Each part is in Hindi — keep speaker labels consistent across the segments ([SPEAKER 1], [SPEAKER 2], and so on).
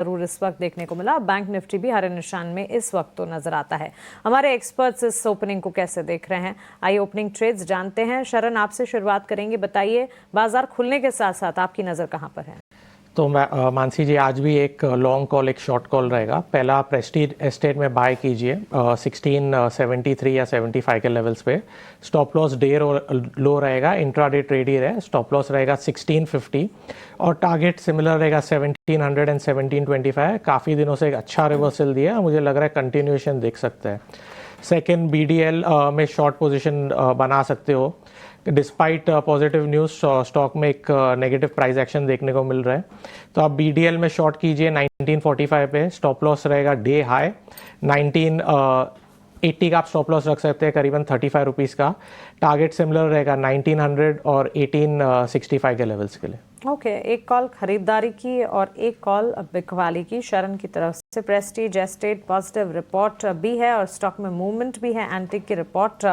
[SPEAKER 1] जरूर इस वक्त देखने को मिला। बैंक निफ्टी भी हरे निशान में इस वक्त तो नजर आता है। हमारे एक्सपर्ट्स इस ओपनिंग को कैसे देख रहे हैं, आइए ओपनिंग ट्रेड्स जानते हैं। शरण, आपसे शुरुआत करेंगे। बताइए, बाजार खुलने के साथ साथ आपकी नजर कहां पर है?
[SPEAKER 2] तो मानसी जी, आज भी एक लॉन्ग कॉल एक शॉर्ट कॉल रहेगा। पहला प्रेस्टीज एस्टेट में बाय कीजिए 1673 या 75 के लेवल्स पे। स्टॉप लॉस डे लो रहेगा, इंट्राडे ट्रेड ही रहे। स्टॉप लॉस रहेगा 1650 और टारगेट सिमिलर रहेगा 1700 एंड 1725। काफ़ी दिनों से एक अच्छा रिवर्सल दिया है, मुझे लग रहा है कंटिन्यूएशन देख सकते हैं। सेकेंड, BDL में शॉर्ट पोजिशन बना सकते हो। डिस्पाइट पॉजिटिव न्यूज़ स्टॉक में एक नेगेटिव प्राइस एक्शन देखने को मिल रहा है, तो आप BDL में शॉर्ट कीजिए 1945 पे। स्टॉप लॉस रहेगा डे हाई 1980 का, आप स्टॉप लॉस रख सकते हैं करीबन 35 रुपीज़ का। टारगेट सिमिलर रहेगा 1900 और 1865 के लेवल्स के लिए।
[SPEAKER 1] ओके, एक कॉल खरीदारी की और एक कॉल बिकवाली की शरण की तरफ से। प्रेस्टीज एस्टेट पॉजिटिव रिपोर्ट भी है और स्टॉक में मूवमेंट भी है। एंटिक की रिपोर्ट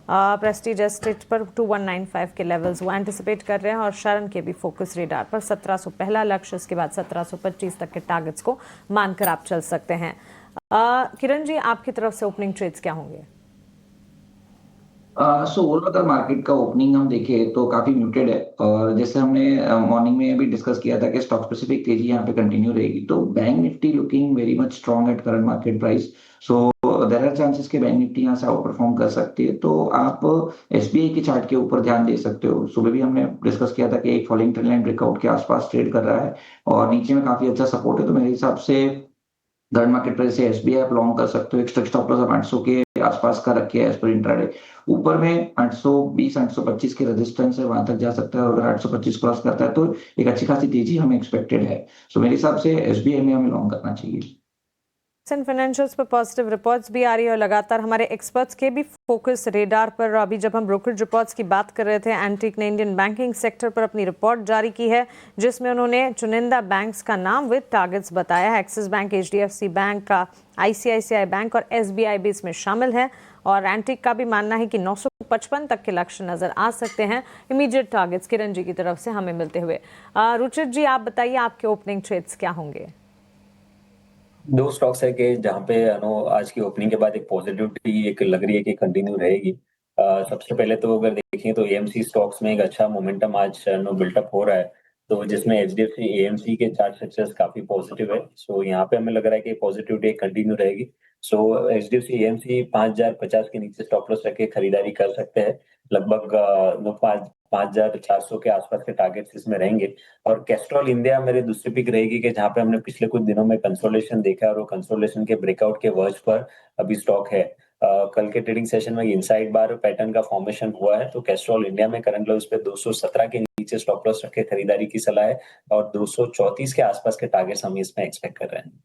[SPEAKER 1] प्रेस्टीज एस्टेट पर 2195 के लेवल्स वो एंटिसिपेट कर रहे हैं और शरण के भी फोकस रेडार पर 1700 पहला लक्ष्य, इसके बाद 1725 तक के टारगेट्स को मानकर आप चल सकते हैं। किरण जी, आपकी तरफ से ओपनिंग ट्रेड्स क्या होंगे?
[SPEAKER 3] सो ओवरऑल मार्केट का ओपनिंग हम देखें तो काफी म्यूटेड है, और जैसे हमने मॉर्निंग में भी डिस्कस किया था कि स्टॉक स्पेसिफिक तेजी यहाँ पे कंटिन्यू रहेगी। तो bank Nifty looking very much strong at current market price, so there are chances कि बैंक निफ्टी यहाँ से आउट परफॉर्म कर सकती है। तो आप SBI के चार्ट के ऊपर ध्यान दे सकते हो। सुबह भी हमने डिस्कस किया था कि एक फॉलोइंग ट्रेंड लाइन ब्रेकआउट के आसपास ट्रेड कर रहा है और नीचे में काफी अच्छा सपोर्ट है। तो मेरे हिसाब से करंट मार्केट प्राइस से SBI आप लॉन्ग कर सकते हो। एक स्टॉप लॉस 800 के आसपास का रखिए एज पर इंट्राडे। ऊपर में 820 825 के रेजिस्टेंस है, वहां तक जा सकता है। और अगर 825 क्रॉस करता है तो एक अच्छी खासी तेजी हमें एक्सपेक्टेड है। सो मेरे हिसाब से SBI में हमें लॉन्ग करना चाहिए।
[SPEAKER 1] फाइनेंशियल्स पर पॉजिटिव रिपोर्ट्स भी आ रही है और लगातार हमारे एक्सपर्ट्स के भी फोकस रेडार पर। अभी जब हम ब्रोकरेज रिपोर्ट्स की बात कर रहे थे, एंटिक ने इंडियन बैंकिंग सेक्टर पर अपनी रिपोर्ट जारी की है जिसमें उन्होंने चुनिंदा बैंक्स का नाम विद टारगेट्स बताया है। Axis bank, HDFC bank, ICICI bank और SBI भी इसमें शामिल है। और एंटिक का भी मानना है कि 955 तक के लक्ष्य नजर आ सकते हैं। इमीडिएट टारगेट्स किरण जी की तरफ से हमें मिलते हुए। रुचित जी, आप बताइए, आपके ओपनिंग ट्रेड्स क्या होंगे?
[SPEAKER 4] दो स्टॉक्स है कि जहाँ पे आज की ओपनिंग के बाद एक पॉजिटिविटी एक लग रही है कि कंटिन्यू रहेगी। सबसे पहले तो अगर देखें तो AMC स्टॉक्स में एक अच्छा मोमेंटम आज बिल्टअप हो रहा है, तो जिसमें HDFC AMC के चार्ट स्ट्रक्चर्स काफी पॉजिटिव है। सो यहाँ पे हमें लग रहा है कि पॉजिटिविटी कंटिन्यू रहेगी। सो HDFC AMC 5050 के नीचे स्टॉप लॉस रख के खरीदारी कर सकते हैं। लगभग 5400 के आसपास के टारगेट्स इसमें रहेंगे। और कैस्ट्रॉल इंडिया मेरी दूसरी पिक रहेगी कि जहाँ पे हमने पिछले कुछ दिनों में कंसोलिडेशन देखा है और वो कंसोलिडेशन के ब्रेकआउट के वर्ज पर अभी स्टॉक है। कल के ट्रेडिंग सेशन में इनसाइड बार पैटर्न का फॉर्मेशन हुआ है, तो कैस्ट्रॉल इंडिया में करंट लेवल्स पे 217 के नीचे स्टॉप लॉस रखे खरीदारी की सलाह है और 234 के आसपास के टारगेट्स हम इसमें एक्सपेक्ट कर रहे हैं।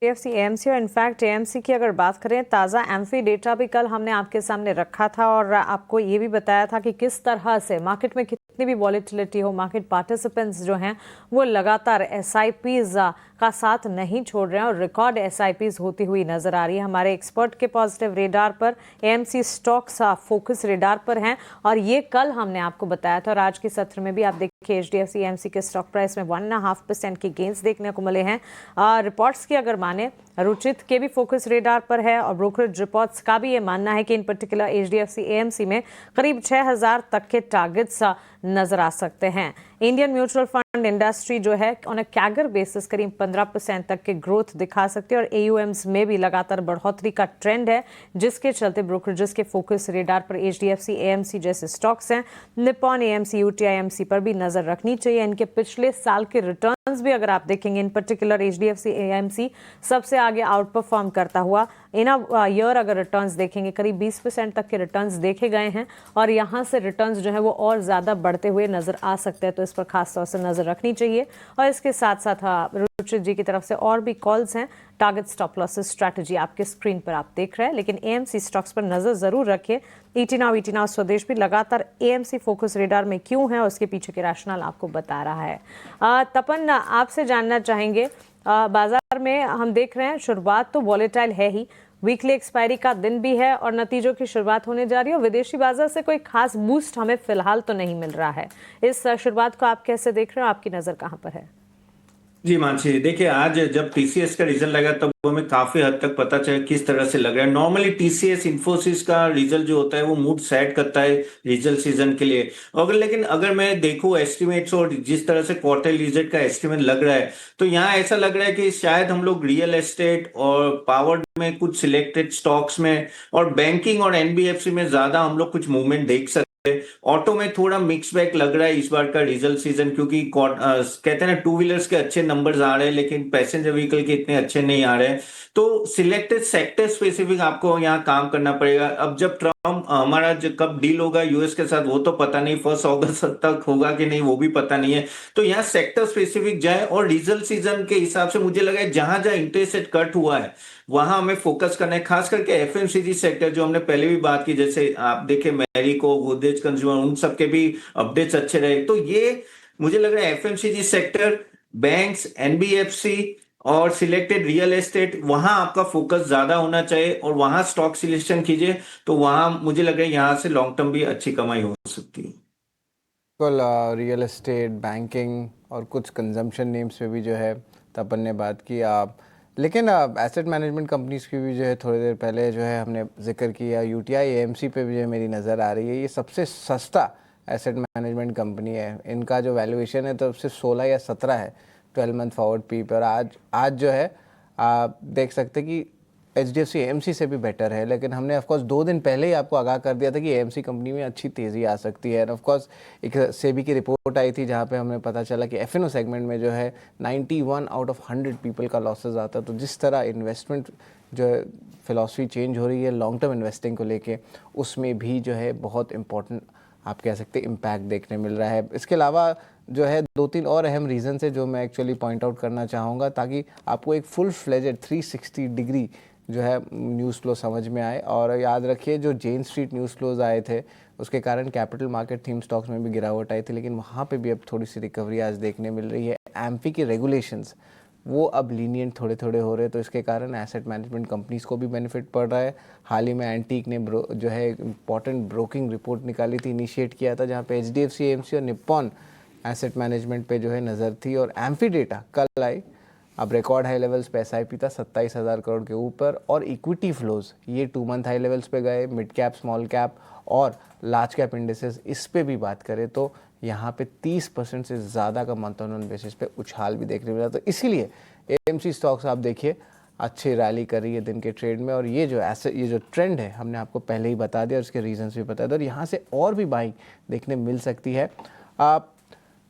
[SPEAKER 1] HDFC AMC और इनफैक्ट AMC की अगर बात करें, ताज़ा एम्फी डेटा भी कल हमने आपके सामने रखा था और आपको ये भी बताया था कि किस तरह से मार्केट में कितनी भी वॉलेटिलिटी हो, मार्केट पार्टिसिपेंट्स जो हैं वो लगातार SIPs का साथ नहीं छोड़ रहे हैं और रिकॉर्ड SIPs होती हुई नजर आ रही है। हमारे एक्सपर्ट के पॉजिटिव रेडार पर AMC स्टॉक्स फोकस रेडार पर हैं और ये कल हमने आपको बताया था। और आज के सत्र में भी आप देखिए HDFC AMC के स्टॉक प्राइस में 1.5% के गेंस देखने को मिले हैं। रिपोर्ट्स की अगर माने, रुचित के भी फोकस रेडार पर है और ब्रोकरेज रिपोर्ट्स का भी ये मानना है कि इन पर्टिकुलर HDFC AMC में करीब 6000 तक के टारगेट्स नजर आ सकते हैं। इंडियन म्यूचुअल फंड इंडस्ट्री जो है ऑन अ कैगर बेसिस करीब 15% तक के ग्रोथ दिखा सकते हैं और AUMs में भी लगातार बढ़ोतरी का ट्रेंड है, जिसके चलते ब्रोकरेजेस के फोकस रेडार पर HDFC AMC जैसे स्टॉक्स हैं। निप्पॉन AMC, UTI AMC पर भी नजर रखनी चाहिए। इनके पिछले साल के रिटर्न्स भी अगर आप देखेंगे, इन पर्टिकुलर HDFC AMC सबसे आगे आउट परफॉर्म करता हुआ इन ईयर अगर रिटर्न्स देखेंगे, करीब 20% तक के रिटर्न्स देखे गए हैं और यहाँ से रिटर्न्स जो है वो और ज़्यादा बढ़ते हुए नजर आ सकते हैं, तो इस पर खास तौर से नजर रखनी चाहिए। और इसके साथ साथ रुचित जी की तरफ से और भी कॉल्स हैं। टारगेट स्टॉप लॉसेस स्ट्रैटेजी आपके स्क्रीन पर आप देख रहे हैं, लेकिन AMC स्टॉक्स पर नजर जरूर रखिए। ईटी नाउ स्वदेश भी लगातार AMC फोकस रेडार में क्यों है और उसके पीछे के रैशनल आपको बता रहा है। तपन, आपसे जानना चाहेंगे, बाजार में हम देख रहे हैं शुरुआत तो वॉलेटाइल है ही, वीकली एक्सपायरी का दिन भी है और नतीजों की शुरुआत होने जा रही है। विदेशी बाजार से कोई खास बूस्ट हमें फिलहाल तो नहीं मिल रहा है। इस शुरुआत को आप कैसे देख रहे हो, आपकी नजर कहां पर है?
[SPEAKER 5] जी मानसी, देखिए आज जब टीसीएस का रिजल्ट लगा तब हमें काफी हद तक पता चला किस तरह से लग रहा है। नॉर्मली टीसीएस इन्फोसिस का रिजल्ट जो होता है वो मूड सेट करता है रिजल्ट सीजन के लिए। लेकिन अगर मैं देखूं एस्टिमेट्स और जिस तरह से क्वार्टर रिजल्ट का एस्टिमेट लग रहा है, तो यहाँ ऐसा लग रहा है कि शायद हम लोग रियल एस्टेट और पावर में कुछ सिलेक्टेड स्टॉक्स में और बैंकिंग और एनबीएफसी में ज्यादा हम लोग कुछ मूवमेंट देख सकते हैं। ऑटो में थोड़ा मिक्स बैक लग रहा है इस बार का रिजल्ट सीजन, क्योंकि कहते हैं ना टू व्हीलर्स के अच्छे नंबर्स आ रहे हैं लेकिन पैसेंजर व्हीकल के इतने अच्छे नहीं आ रहे हैं। तो सिलेक्टेड सेक्टर स्पेसिफिक आपको यहाँ काम करना पड़ेगा। अब जब ट्रम्प हमारा जो कब डील होगा यूएस के साथ वो तो पता नहीं, 1 अगस्त तक होगा कि नहीं वो भी पता नहीं है। तो यहाँ सेक्टर स्पेसिफिक जाए और रिजल्ट सीजन के हिसाब से मुझे लगा है जहां जहां इंटरेस्ट रेट कट हुआ है वहां हमें फोकस करना है, खास करके एफएमसीजी सेक्टर जो हमने पहले भी बात की। जैसे आप देखे मैरिको, गोदरेज कंज्यूमर, उन सबके भी अपडेट्स अच्छे रहे। तो ये मुझे लग रहा है एफएमसीजी सेक्टर, बैंक्स, एनबीएफसी और सिलेक्टेड रियल एस्टेट, वहां आपका फोकस ज्यादा होना चाहिए और वहां स्टॉक सिलेक्शन कीजिए। तो वहां मुझे लग रहा है यहाँ से लॉन्ग टर्म भी अच्छी कमाई हो सकती है।
[SPEAKER 6] बिल्कुल, रियल एस्टेट, बैंकिंग और कुछ कंजम्पशन नेम्स पे भी जो है तपन ने बात की। आप लेकिन एसेट मैनेजमेंट कंपनीज की भी जो है थोड़ी देर पहले जो है हमने जिक्र किया, यूटीआई एएमसी पे भी जो है मेरी नज़र आ रही है। ये सबसे सस्ता एसेट मैनेजमेंट कंपनी है। इनका जो वैल्यूएशन है तो सिर्फ 16 या 17 है 12 मंथ फॉरवर्ड पी पर। आज जो है आप देख सकते कि एचडीएफसी एएमसी से भी बेटर है। लेकिन हमने ऑफकोर्स 2 दिन पहले ही आपको आगाह कर दिया था कि एएमसी कंपनी में अच्छी तेज़ी आ सकती है। ऑफकोर्स एक सेबी की रिपोर्ट आई थी जहां पे हमें पता चला कि एफएनओ सेगमेंट में जो है 91 आउट ऑफ 100 पीपल का लॉसेज आता है। तो जिस तरह इन्वेस्टमेंट जो है फिलॉसफी चेंज हो रही है लॉन्ग टर्म इन्वेस्टिंग को लेके, उसमें भी जो है बहुत इंपॉर्टेंट आप कह सकते हैं इम्पैक्ट देखने मिल रहा है। इसके अलावा जो है 2-3 और अहम रीज़न है जो मैं एक्चुअली पॉइंट आउट करना चाहूँगा ताकि आपको एक फुल फ्लेजेड 360 डिग्री जो है न्यूज़ फ्लो समझ में आए। और याद रखिए जो जेन स्ट्रीट न्यूज़ फ्लोज आए थे उसके कारण कैपिटल मार्केट थीम स्टॉक्स में भी गिरावट आई थी, लेकिन वहाँ पे भी अब थोड़ी सी रिकवरी आज देखने मिल रही है। एम्फी के रेगुलेशंस वो अब लीनियंट थोड़े थोड़े हो रहे हैं, तो इसके कारण एसेट मैनेजमेंट कंपनीज़ को भी बेनिफिट पड़ रहा है। हाल ही में एंटीक ने जो है इंपॉर्टेंट ब्रोकिंग रिपोर्ट निकाली थी, इनिशिएट किया था, जहाँ पे एचडीएफसी एएमसी और निप्पॉन एसेट मैनेजमेंट पे जो है नज़र थी। और एम्फी डेटा कल आई, अब रिकॉर्ड हाई लेवल्स पे एसआईपी था 27,000 करोड़ के ऊपर। और इक्विटी फ्लोज ये 2 मंथ हाई लेवल्स पे गए। मिड कैप, स्मॉल कैप और लार्ज कैप इंडेसेस, इस पे भी बात करें तो यहाँ पे 30% से ज़्यादा का मंथ ऑन बेसिस पे उछाल भी देखने मिला। तो इसीलिए एएमसी स्टॉक्स आप देखिए अच्छी रैली कर रही है दिन के ट्रेड में। और ये जो ट्रेंड है हमने आपको पहले ही बता दिया और इसके रीजंस भी बता दिए, और यहाँ से और भी बाइंग देखने मिल सकती है। आप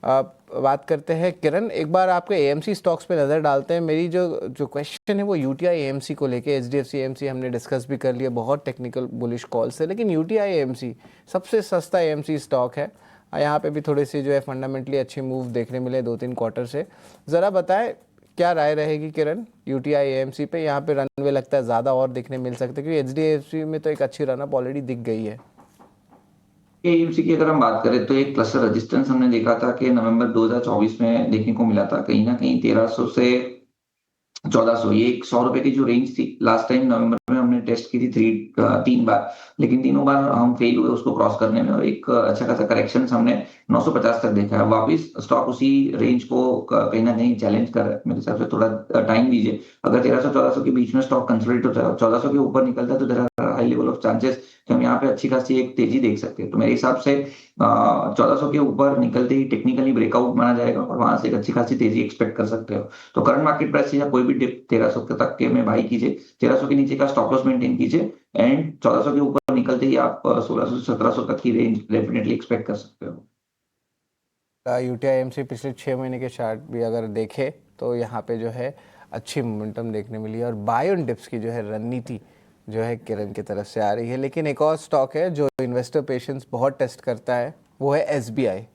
[SPEAKER 6] बात करते हैं किरण, एक बार आपके एएमसी स्टॉक्स पे नज़र डालते हैं। मेरी जो क्वेश्चन है वो यूटीआई एएमसी को लेके। एचडीएफसी एएमसी हमने डिस्कस भी कर लिया, बहुत टेक्निकल बुलिश कॉल से, लेकिन यूटीआई एएमसी सबसे सस्ता एएमसी स्टॉक है। यहाँ पे भी थोड़ी सी जो है फंडामेंटली अच्छे मूव देखने मिले 2-3 क्वार्टर से। ज़रा बताएं क्या राय रहेगी किरण यूटीआई एएमसी पे? यहाँ पे रनवे लगता है ज़्यादा और देखने मिल सकते हैं, क्योंकि एचडीएफसी में तो एक अच्छी रनअप ऑलरेडी दिख गई है।
[SPEAKER 3] एएमसी की अगर हम बात करें तो एक क्लस्टर रेजिस्टेंस हमने देखा था कि नवंबर 2024 में देखने को मिला था, कहीं ना कहीं 1300 से 1400, ये 100 रुपए की जो रेंज थी लास्ट टाइम नवंबर में हमने टेस्ट की थी 3 बार, लेकिन तीनों बार हम फेल हुए उसको क्रॉस करने में, और एक अच्छा खासा करेक्शन हमने 950 तक देखा है। वापिस स्टॉक उसी रेंज को कहीं ना कहीं चैलेंज कर रहा है। मेरे हिसाब से थोड़ा टाइम दीजिए। अगर 1300-1400 के बीच में स्टॉक कंसोलिडेट होता है, 1400 के ऊपर निकलता है, तो there are high level of chances कि हम यहाँ पे अच्छी खासी एक तेजी देख सकते हैं। तो मेरे हिसाब से 1400 के ऊपर निकलते ही टेक्निकली ब्रेकआउट माना जाएगा और वहां से एक अच्छी खासी तेजी एक्सपेक्ट कर सकते हो। तो करंट मार्केट प्राइस से या कोई भी डिप 1300 तक के में बाई कीजिए, 1300 के नीचे का स्टॉप लॉस मेंटेन कीजिए, एंड 1400 के ऊपर निकलते ही आप 1600 से 1700 तक की रेंज डेफिनेटली एक्सपेक्ट कर सकते हो।
[SPEAKER 6] यूटीआई एएमसी पिछले 6 महीने के चार्ट भी अगर देखें तो यहाँ पे जो है अच्छी मोमेंटम देखने मिली है, और बाय ऑन डिप्स की जो है रणनीति जो है किरण की तरफ से आ रही है। लेकिन एक और स्टॉक है जो इन्वेस्टर पेशेंस बहुत टेस्ट करता है, वो है एसबीआई।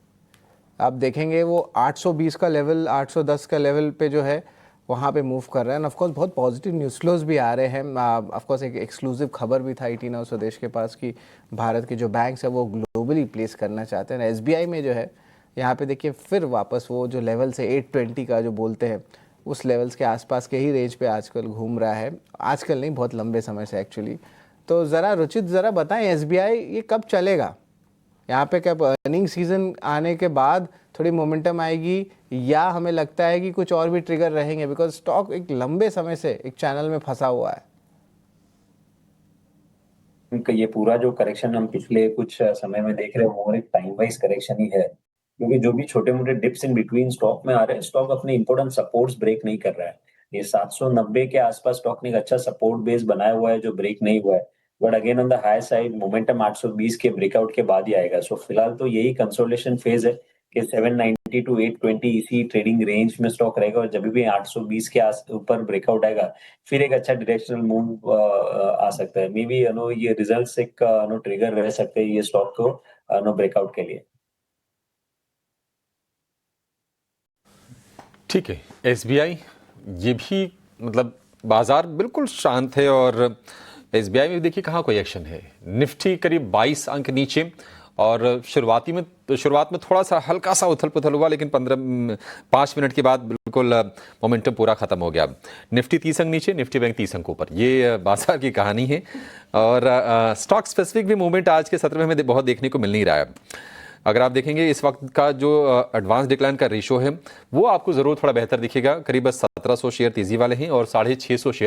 [SPEAKER 6] आप देखेंगे वो 820 का लेवल, 810 का लेवल पे जो है वहाँ पे मूव कर रहे हैं। ऑफकोर्स बहुत पॉजिटिव न्यूज़ फ्लोज भी आ रहे हैं। ऑफकोर्स एक एक्सक्लूसिव खबर भी था 18 हाउस स्वदेश के पास कि भारत के जो बैंक्स है वो ग्लोबली प्लेस करना चाहते हैं। एसबीआई में जो है यहाँ पे देखिए फिर वापस वो जो लेवल से 820 का जो बोलते हैं उस लेवल्स के आसपास के ही रेंज पे आजकल घूम रहा है। आजकल नहीं, बहुत लंबे समय से एक्चुअली। तो ज़रा रुचित ज़रा बताएं एसबीआई ये कब चलेगा? यहाँ पे क्या अर्निंग सीजन आने के बाद थोड़ी मोमेंटम आएगी, या हमें लगता है कि कुछ और भी ट्रिगर रहेंगे, बिकॉज स्टॉक एक लंबे समय से एक चैनल में फंसा हुआ है?
[SPEAKER 4] ये पूरा जो करेक्शन हम पिछले कुछ समय में देख रहे हैं वो एक टाइम वाइज करेक्शन ही है, क्योंकि जो भी छोटे मोटे डिप्स इन बिटवीन स्टॉक में आ रहे हैं, स्टॉक अपने इंपॉर्टेंट सपोर्ट्स ब्रेक नहीं कर रहा है। ये 790 के आसपास स्टॉक ने एक अच्छा सपोर्ट बेस बनाया हुआ है जो ब्रेक नहीं हुआ है, but again on the high side momentum 820 के ब्रेकआउट के बाद ही आएगा। सो फिलहाल तो यही कंसोलिडेशन फेज है कि 790 टू 820 इसी ट्रेडिंग रेंज में स्टॉक रहेगा, और जब भी 820 के ऊपर ब्रेकआउट आएगा फिर एक अच्छा डायरेक्शनल मूव आ सकता है। मे बी ये रिजल्ट्स एक ट्रिगर रह सकते हैं ये स्टॉक को ब्रेकआउट के लिए।
[SPEAKER 7] ठीक है, एसबीआई ये भी मतलब बाजार बिल्कुल शांत है, और एसबीआई में देखिए कहाँ कोई एक्शन है। निफ्टी करीब 22 अंक नीचे, और शुरुआत में थोड़ा सा हल्का सा उथल पुथल हुआ, लेकिन 5 मिनट के बाद बिल्कुल मोमेंटम पूरा खत्म हो गया। निफ्टी 30 अंक नीचे, निफ्टी बैंक 30 अंक ऊपर। ये बाजार की कहानी है, और स्टॉक स्पेसिफिक भी मूवमेंट आज के सत्र में हमें बहुत देखने को मिल नहीं रहा है। अगर आप देखेंगे इस वक्त का जो एडवांस डिक्लाइन का रेशो है वो आपको ज़रूर थोड़ा बेहतर दिखेगा। करीब 1700 शेयर तेज़ी वाले हैं और 650 शेयर